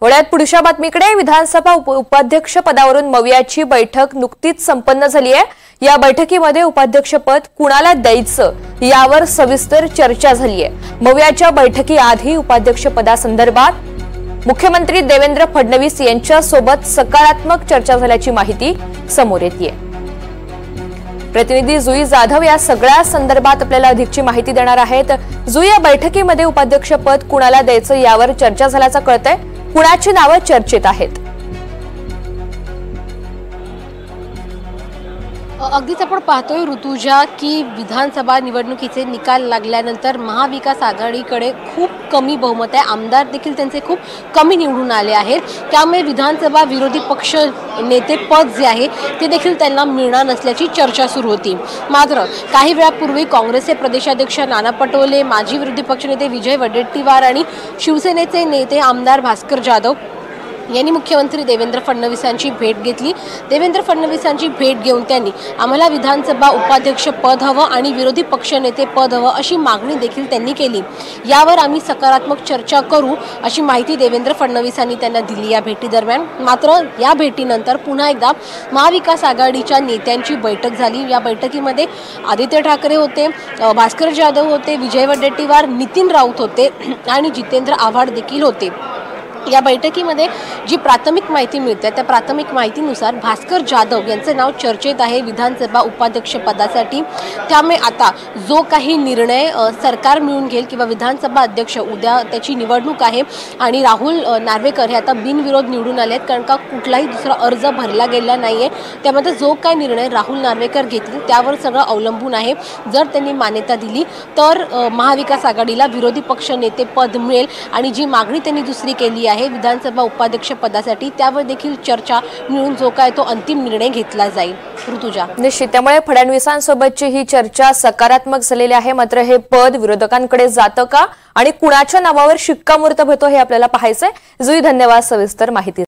वळ्यात पुढच्या बातमीकडे विधानसभा उपाध्यक्ष पदावरून मवियाची बैठक नुकतीच संपन्न झाली आहे। या बैठकीमध्ये उपाध्यक्षपद कुणाला द्यायचं यावर सविस्तर चर्चा झाली आहे। मवियाच्या बैठकीआधी उपाध्यक्षपदासंदर्भात मुख्यमंत्री देवेंद्र फडणवीस यांच्यासोबत सकारात्मक चर्चा झाल्याची माहिती समोर येते। प्रतिनिधी जुई जाधव या सगळ्या संदर्भात आपल्याला अधिकची माहिती देणार आहेत। जुई, या बैठकीमध्ये उपाध्यक्षपद कुणाला द्यायचं यावर चर्चा झाल्याचं कळतंय, कुणाची नावं चर्चेत आहेत? अगदीच आपण पाहतोय ऋतुजा की विधानसभा निवडणुकीचे निकाल लागल्यानंतर महाविकास आघाडीकडे खूप कमी बहुमत आहे। आमदार देखील त्यांचे खूप कमी निवडून आले आहेत। त्यामुळे विधानसभा विरोधी पक्ष नेते पद जे आहे ते देखील त्यांना मिळणार नसल्याची चर्चा सुरू होती। मात्र काही वेळापूर्वी काँग्रेसचे प्रदेशाध्यक्ष नाना पटोले, माजी विरोधी पक्षनेते विजय वडेट्टीवार आणि शिवसेनेचे नेते आमदार भास्कर जाधव यांनी मुख्यमंत्री देवेंद्र फडणवीसांची भेट घेतली। देवेंद्र फडणवीसांची भेट घेऊन त्यांनी आम्हाला विधानसभा उपाध्यक्ष पद हवं आणि विरोधी पक्षनेते पद हवं अशी मागणी देखील त्यांनी केली। यावर आम्ही सकारात्मक चर्चा करू अशी माहिती देवेंद्र फडणवीसांनी त्यांना दिली या भेटीदरम्यान। मात्र या भेटीनंतर पुन्हा एकदा महाविकास आघाडीच्या नेत्यांची बैठक झाली। या बैठकीमध्ये आदित्य ठाकरे होते, भास्कर जाधव होते, विजय वडेट्टीवार, नितीन राऊत होते आणि जितेंद्र आव्हाड देखील होते। या बैठकीमध्ये जी प्राथमिक माहिती मिळते त्या प्राथमिक माहितीनुसार भास्कर जाधव यांचं नाव चर्चेत आहे विधानसभा उपाध्यक्ष पदासाठी। त्यामुळे आता जो काही निर्णय सरकार मिळून घेईल किंवा विधानसभा अध्यक्ष उद्या त्याची निवडणूक आहे आणि राहुल नार्वेकर हे आता बिनविरोध निवडून आले आहेत, कारण का कुठलाही दुसरा अर्ज भरला गेला नाहीये। त्यामध्ये जो काही निर्णय राहुल नार्वेकर घेतील त्यावर सगळं अवलंबून आहे। जर त्यांनी मान्यता दिली तर महाविकास आघाडीला विरोधी पक्ष नेते पद मिळेल आणि जी मागणी त्यांनी दुसरी केली आहे विधानसभा उपाध्यक्ष पदासाठी त्यावर देखील चर्चा मिळून जो काय तो अंतिम निर्णय घेतला जाईल। ऋतुजा, निश्चित त्यामुळे फडणवीसांसोबतची ही चर्चा सकारात्मक झालेली आहे। मात्र हे पद विरोधकांकडे जातं का आणि कुणाच्या नावावर शिक्कामोर्तब होतो हे आपल्याला पाहायचंय। जुई, धन्यवाद सविस्तर माहिती।